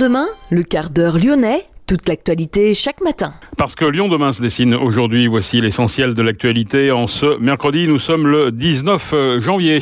demain, le quart d'heure lyonnais, toute l'actualité chaque matin. Parce que Lyon demain se dessine aujourd'hui, voici l'essentiel de l'actualité. En ce mercredi, nous sommes le 19 janvier.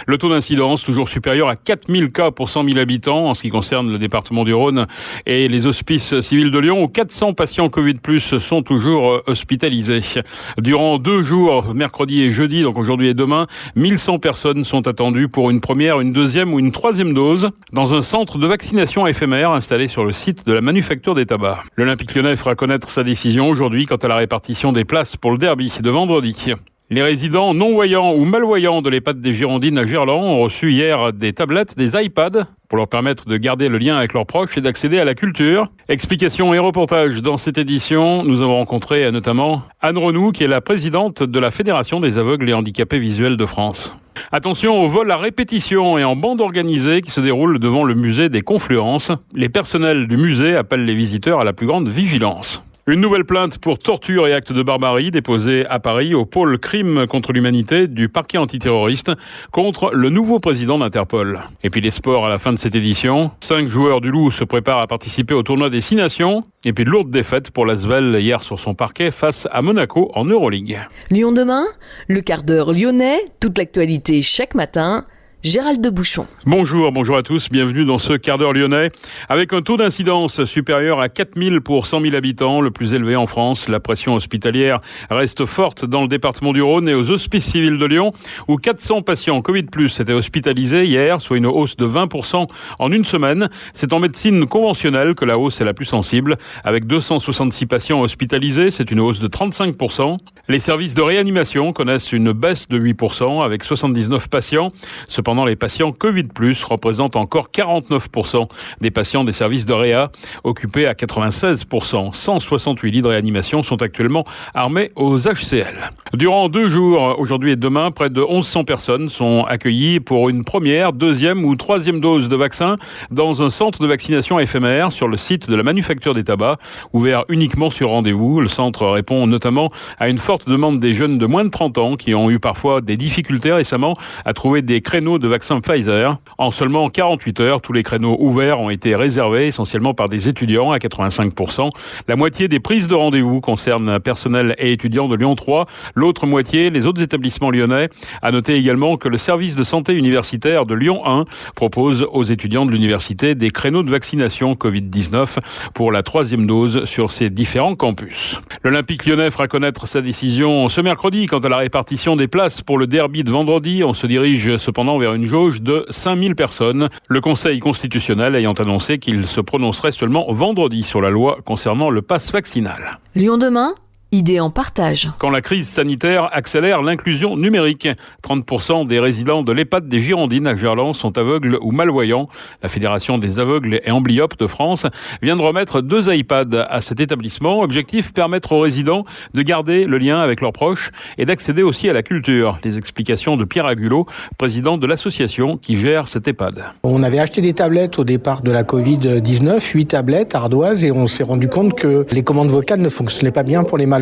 Le taux d'incidence toujours supérieur à 4000 cas pour 100 000 habitants en ce qui concerne le département du Rhône et les hospices civils de Lyon où 400 patients Covid+ sont toujours hospitalisés. Durant 2 jours, mercredi et jeudi, donc aujourd'hui et demain, 1100 personnes sont attendues pour une première, une deuxième ou une troisième dose dans un centre de vaccination éphémère installé sur le site de la Manufacture des Tabacs. L'Olympique Lyonnais fera connaître sa décision aujourd'hui quant à la répartition des places pour le derby de vendredi. Les résidents non-voyants ou malvoyants de l'EHPAD des Girondines à Gerland ont reçu hier des tablettes, des iPads, pour leur permettre de garder le lien avec leurs proches et d'accéder à la culture. Explications et reportages dans cette édition. Nous avons rencontré notamment Anne Renou, qui est la présidente de la Fédération des aveugles et handicapés visuels de France. Attention au vol à répétition et en bande organisée qui se déroule devant le musée des Confluences. Les personnels du musée appellent les visiteurs à la plus grande vigilance. Une nouvelle plainte pour torture et actes de barbarie déposée à Paris au pôle crime contre l'humanité du parquet antiterroriste contre le nouveau président d'Interpol. Et puis les sports à la fin de cette édition. 5 joueurs du Loup se préparent à participer au tournoi des 6 nations. Et puis lourde défaite pour l'Asvel hier sur son parquet face à Monaco en Euroleague. Lyon demain, le quart d'heure lyonnais, toute l'actualité chaque matin. Gérald de Bouchon. Bonjour à tous, bienvenue dans ce quart d'heure lyonnais. Avec un taux d'incidence supérieur à 4000 pour 100 000 habitants, le plus élevé en France, la pression hospitalière reste forte dans le département du Rhône et aux hospices civils de Lyon, où 400 patients Covid+ étaient hospitalisés hier, soit une hausse de 20% en une semaine. C'est en médecine conventionnelle que la hausse est la plus sensible, avec 266 patients hospitalisés, c'est une hausse de 35%. Les services de réanimation connaissent une baisse de 8%, avec 79 patients. Cependant, les patients Covid+ représentent encore 49% des patients des services de réa, occupés à 96%. 168 lits de réanimation sont actuellement armés aux HCL. Durant 2 jours, aujourd'hui et demain, près de 1100 personnes sont accueillies pour une première, deuxième ou troisième dose de vaccin dans un centre de vaccination éphémère sur le site de la Manufacture des Tabacs, ouvert uniquement sur rendez-vous. Le centre répond notamment à une forte demande des jeunes de moins de 30 ans qui ont eu parfois des difficultés récemment à trouver des créneaux de vaccin Pfizer. En seulement 48 heures, tous les créneaux ouverts ont été réservés essentiellement par des étudiants à 85%. La moitié des prises de rendez-vous concernent personnel et étudiants de Lyon 3. L'autre moitié, les autres établissements lyonnais. À noter également que le service de santé universitaire de Lyon 1 propose aux étudiants de l'université des créneaux de vaccination Covid-19 pour la 3e dose sur ses différents campus. L'Olympique Lyonnais fera connaître sa décision ce mercredi quant à la répartition des places pour le derby de vendredi. On se dirige cependant vers une jauge de 5000 personnes. Le Conseil constitutionnel ayant annoncé qu'il se prononcerait seulement vendredi sur la loi concernant le pass vaccinal. Lyon demain, idée en partage. Quand la crise sanitaire accélère l'inclusion numérique, 30% des résidents de l'EHPAD des Girondines à Gerland sont aveugles ou malvoyants. La Fédération des aveugles et amblyopes de France vient de remettre 2 iPads à cet établissement. Objectif, permettre aux résidents de garder le lien avec leurs proches et d'accéder aussi à la culture. Les explications de Pierre Agulot, président de l'association qui gère cet EHPAD. On avait acheté des tablettes au départ de la Covid-19, 8 tablettes ardoises, et on s'est rendu compte que les commandes vocales ne fonctionnaient pas bien pour les malvoyants.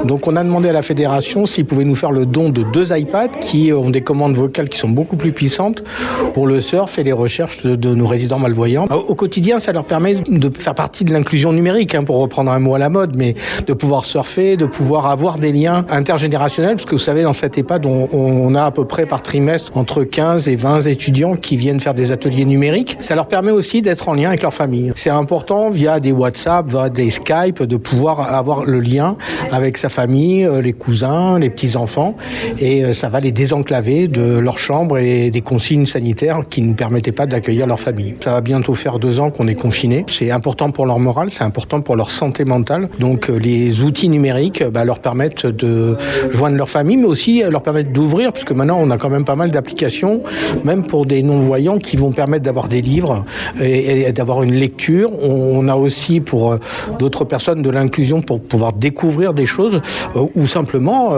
Donc on a demandé à la fédération s'ils pouvaient nous faire le don de 2 iPads qui ont des commandes vocales qui sont beaucoup plus puissantes pour le surf et les recherches de nos résidents malvoyants. Au quotidien, ça leur permet de faire partie de l'inclusion numérique, pour reprendre un mot à la mode, mais de pouvoir surfer, de pouvoir avoir des liens intergénérationnels, parce que vous savez, dans cet EHPAD, on a à peu près par trimestre entre 15 et 20 étudiants qui viennent faire des ateliers numériques. Ça leur permet aussi d'être en lien avec leur famille. C'est important, via des WhatsApp, via des Skype, de pouvoir avoir le lien avec sa famille, les cousins, les petits-enfants, et ça va les désenclaver de leur chambre et des consignes sanitaires qui ne permettaient pas d'accueillir leur famille. Ça va bientôt faire 2 ans qu'on est confinés. C'est important pour leur morale, c'est important pour leur santé mentale. Donc les outils numériques leur permettent de joindre leur famille, mais aussi leur permettent d'ouvrir, parce que maintenant on a quand même pas mal d'applications, même pour des non-voyants, qui vont permettre d'avoir des livres et d'avoir une lecture. On a aussi pour d'autres personnes de l'inclusion pour pouvoir découvrir des choses ou simplement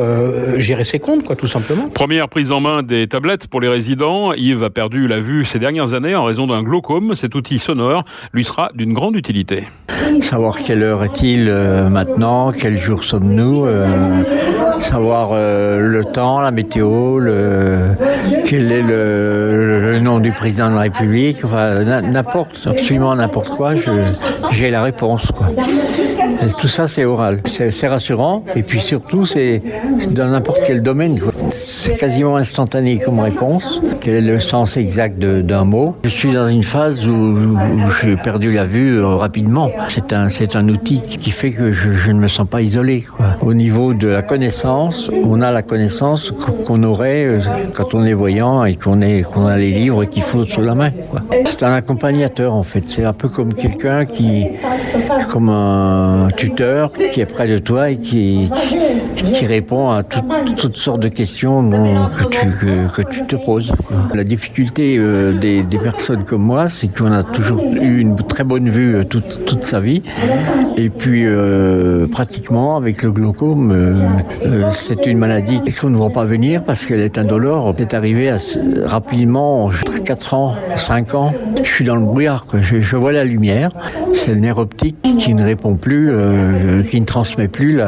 gérer ses comptes, tout simplement. Première prise en main des tablettes pour les résidents. Yves a perdu la vue ces dernières années en raison d'un glaucome. Cet outil sonore lui sera d'une grande utilité. Savoir quelle heure est-il maintenant, quel jour sommes-nous, savoir le temps, la météo, quel est le nom du président de la République, enfin, absolument n'importe quoi, j'ai la réponse, quoi. Et tout ça, c'est oral. C'est rassurant, et puis surtout, c'est dans n'importe quel domaine, quoi. C'est quasiment instantané comme réponse. Quel est le sens exact d'un mot? Je suis dans une phase où j'ai perdu la vue rapidement. C'est un outil qui fait que je ne me sens pas isolé, quoi. Au niveau de la connaissance, on a la connaissance qu'on aurait quand on est voyant et qu'on a les livres qu'il faut sous la main, quoi. C'est un accompagnateur, en fait. C'est un peu comme quelqu'un comme un tuteur qui est près de toi et qui répond à toutes sortes de questions que tu te poses, quoi. La difficulté des personnes comme moi, c'est qu'on a toujours eu une très bonne vue toute sa vie. Et puis, pratiquement, avec le glaucome, c'est une maladie qu'on ne voit pas venir parce qu'elle est indolore. C'est arrivé rapidement, 4 ans, 5 ans. Je suis dans le brouillard, quoi. Je vois la lumière. C'est le nerf optique qui ne répond plus, qui ne transmet plus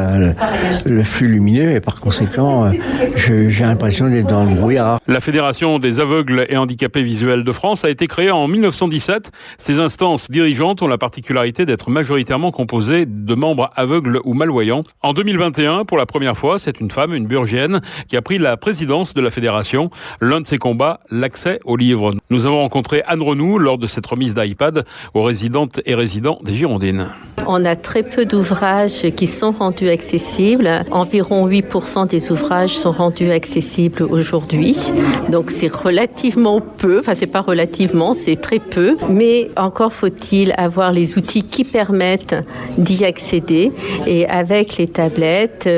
le flux lumineux. Et par conséquent, j'ai l'impression d'être dans le brouillard. La Fédération des aveugles et handicapés visuels de France a été créée en 1917. Ces instances dirigeantes ont la particularité d'être majoritairement composées de membres aveugles ou malvoyants. En 2021, pour la première fois, c'est une femme, une burgienne, qui a pris la présidence de la fédération. L'un de ses combats, l'accès aux livres. Nous avons rencontré Anne Renoux lors de cette remise d'iPad aux résidentes et résidents des Girondines. On a très peu d'ouvrages qui sont rendus accessibles. Environ 8% des ouvrages sont rendus accessibles aujourd'hui. Donc c'est relativement peu, enfin c'est pas relativement, c'est très peu. Mais encore faut-il avoir les outils qui permettent d'y accéder. Et avec les tablettes,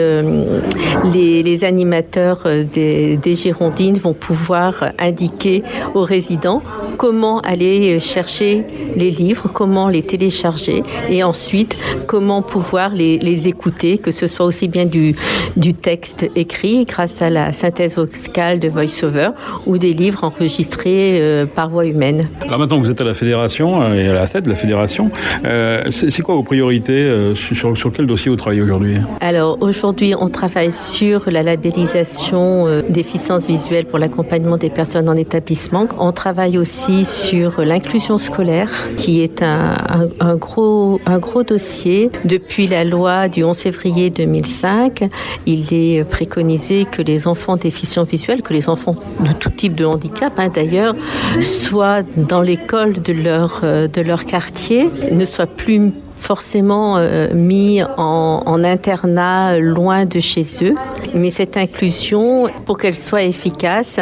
les animateurs des Girondines vont pouvoir indiquer aux résidents comment aller chercher les livres, comment les télécharger et ensuite comment pouvoir les écouter, que ce soit aussi bien du texte écrit grâce à la synthèse vocale de VoiceOver ou des livres enregistrés par voix humaine. Alors maintenant que vous êtes à la fédération et à la tête de la fédération, c'est quoi vos priorités? Sur quel dossier vous travaillez aujourd'hui? Alors aujourd'hui, on travaille sur la labellisation déficience visuelle pour l'accompagnement des personnes en établissement. On travaille aussi sur l'inclusion scolaire, qui est un gros dossier. Depuis la loi du 11 février 2005, il est préconisé que les enfants déficients visuels, que les enfants de tout type de handicap d'ailleurs, soient dans l'école de leur quartier, ne soient plus forcément mis en internat loin de chez eux. Mais cette inclusion, pour qu'elle soit efficace,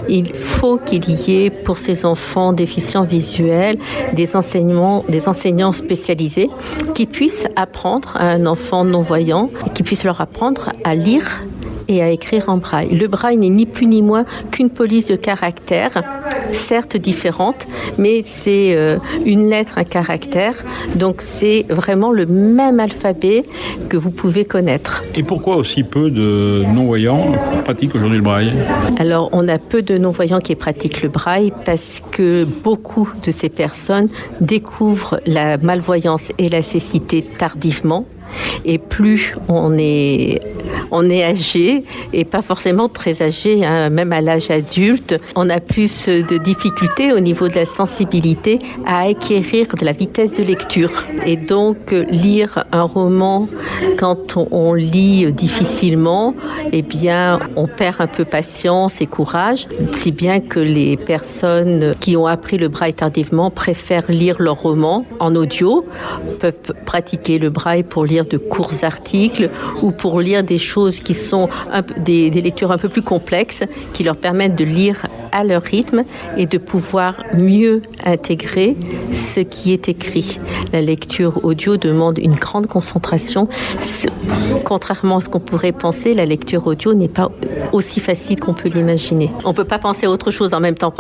il faut qu'il y ait pour ces enfants déficients visuels des enseignants spécialisés qui puissent apprendre à un enfant non-voyant, qui puissent leur apprendre à lire et à écrire en braille. Le braille n'est ni plus ni moins qu'une police de caractères, certes différente, mais c'est une lettre, un caractère, donc c'est vraiment le même alphabet que vous pouvez connaître. Et pourquoi aussi peu de non-voyants pratiquent aujourd'hui le braille? Alors, on a peu de non-voyants qui pratiquent le braille parce que beaucoup de ces personnes découvrent la malvoyance et la cécité tardivement. Et plus on est âgé, et pas forcément très âgé, même à l'âge adulte, on a plus de difficultés au niveau de la sensibilité à acquérir de la vitesse de lecture. Et donc, lire un roman, quand on lit difficilement, eh bien, on perd un peu patience et courage, si bien que les personnes qui ont appris le braille tardivement préfèrent lire leur roman en audio, peuvent pratiquer le braille pour lire de courts articles ou pour lire des choses qui sont des lectures un peu plus complexes qui leur permettent de lire à leur rythme et de pouvoir mieux intégrer ce qui est écrit. La lecture audio demande une grande concentration. Contrairement à ce qu'on pourrait penser, la lecture audio n'est pas aussi facile qu'on peut l'imaginer. On ne peut pas penser à autre chose en même temps.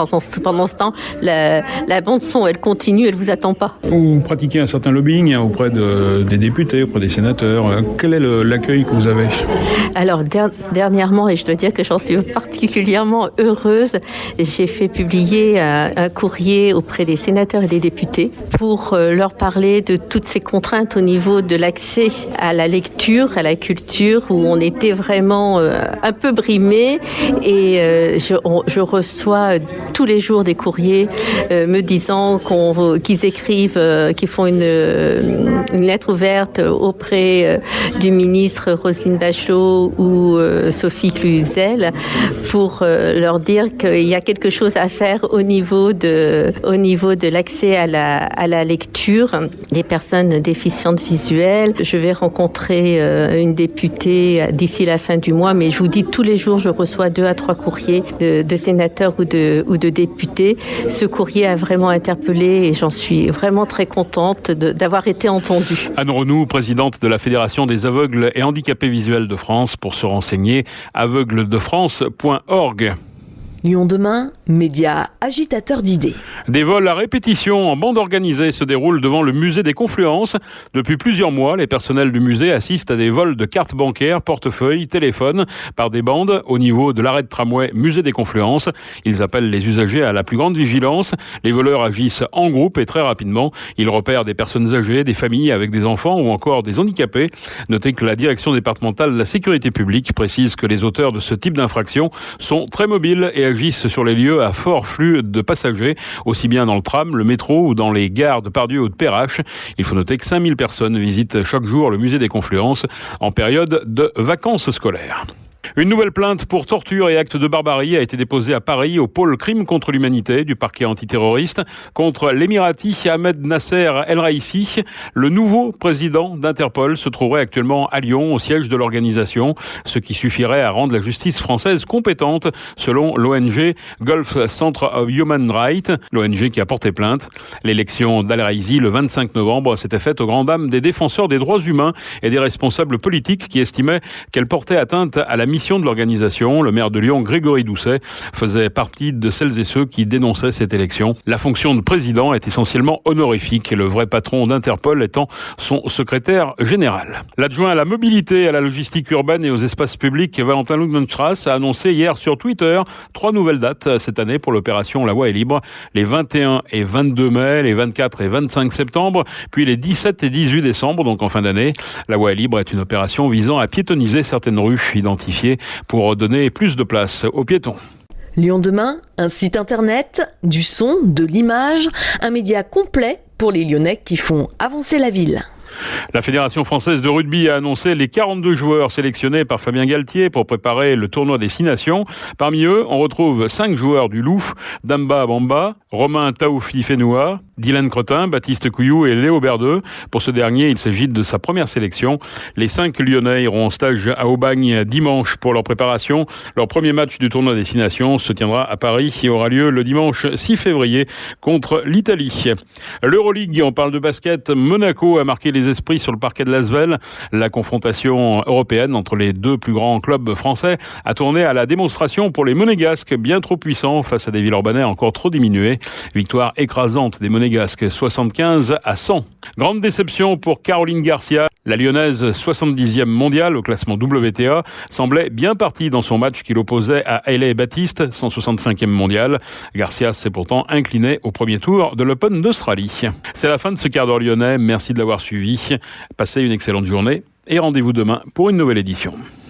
Pendant ce temps, la bande son, elle continue, elle ne vous attend pas. Vous pratiquez un certain lobbying auprès des députés, auprès des sénateurs. Quel est l'accueil que vous avez? Alors, dernièrement, et je dois dire que j'en suis particulièrement heureuse, j'ai fait publier un courrier auprès des sénateurs et des députés pour leur parler de toutes ces contraintes au niveau de l'accès à la lecture, à la culture, où on était vraiment un peu brimés. Et je reçois tous les jours des courriers me disant qu'ils écrivent, qu'ils font une lettre ouverte auprès du ministre Roselyne Bachelot ou Sophie Cluzel pour leur dire qu'il y a quelque chose à faire au niveau de l'accès à la lecture des personnes déficientes visuelles. Je vais rencontrer une députée d'ici la fin du mois, mais je vous dis, tous les jours, je reçois 2 à 3 courriers de sénateurs ou de députés. Ce courrier a vraiment interpellé et j'en suis vraiment très contente d'avoir été entendue. Anne Renou, présidente de la Fédération des aveugles et handicapés visuels de France, pour se renseigner, aveugledefrance.org. Lyon demain, média agitateur d'idées. Des vols à répétition en bande organisée se déroulent devant le musée des Confluences. Depuis plusieurs mois, les personnels du musée assistent à des vols de cartes bancaires, portefeuilles, téléphones par des bandes au niveau de l'arrêt de tramway musée des Confluences. Ils appellent les usagers à la plus grande vigilance. Les voleurs agissent en groupe et très rapidement. Ils repèrent des personnes âgées, des familles avec des enfants ou encore des handicapés. Notez que la direction départementale de la sécurité publique précise que les auteurs de ce type d'infraction sont très mobiles et agissent sur les lieux à fort flux de passagers, aussi bien dans le tram, le métro ou dans les gares de Pardieu ou de Perrache. Il faut noter que 5000 personnes visitent chaque jour le musée des Confluences en période de vacances scolaires. Une nouvelle plainte pour torture et actes de barbarie a été déposée à Paris au pôle crime contre l'humanité du parquet antiterroriste contre l'émirati Ahmed Nasser El Raissi. Le nouveau président d'Interpol se trouverait actuellement à Lyon au siège de l'organisation, ce qui suffirait à rendre la justice française compétente selon l'ONG Gulf Center of Human Rights, l'ONG qui a porté plainte. L'élection d'El Raissi le 25 novembre s'était faite aux grandes dames des défenseurs des droits humains et des responsables politiques qui estimaient qu'elle portait atteinte à la mission de l'organisation. Le maire de Lyon, Grégory Doucet, faisait partie de celles et ceux qui dénonçaient cette élection. La fonction de président est essentiellement honorifique, le vrai patron d'Interpol étant son secrétaire général. L'adjoint à la mobilité, à la logistique urbaine et aux espaces publics, Valentin Lungenstrass, a annoncé hier sur Twitter 3 nouvelles dates cette année pour l'opération La Voie est libre. Les 21 et 22 mai, les 24 et 25 septembre, puis les 17 et 18 décembre, donc en fin d'année. La Voie est libre est une opération visant à piétoniser certaines rues identifiées pour donner plus de place aux piétons. Lyon demain, un site internet, du son, de l'image, un média complet pour les Lyonnais qui font avancer la ville. La Fédération française de rugby a annoncé les 42 joueurs sélectionnés par Fabien Galtier pour préparer le tournoi des 6 nations. Parmi eux, on retrouve 5 joueurs du Loup, Damba Bamba, Romain Taoufi Fenoua, Dylan Cretin, Baptiste Couillou et Léo Berdeux. Pour ce dernier, il s'agit de sa première sélection. Les 5 Lyonnais iront en stage à Aubagne dimanche pour leur préparation. Leur premier match du tournoi des 6 nations se tiendra à Paris et aura lieu le dimanche 6 février contre l'Italie. L'Euroleague, on parle de basket. Monaco a marqué les esprits sur le parquet de l'Asvel. La confrontation européenne entre les 2 plus grands clubs français a tourné à la démonstration pour les Monégasques, bien trop puissants face à des Villeurbanais encore trop diminués. Victoire écrasante des Monégasques, 75-100. Grande déception pour Caroline Garcia. La Lyonnaise, 70e mondiale au classement WTA, semblait bien partie dans son match qui l'opposait à Hailey Baptiste, 165e mondiale. Garcia s'est pourtant incliné au premier tour de l'Open d'Australie. C'est la fin de ce quart d'heure lyonnais. Merci de l'avoir suivi. Passez une excellente journée et rendez-vous demain pour une nouvelle édition.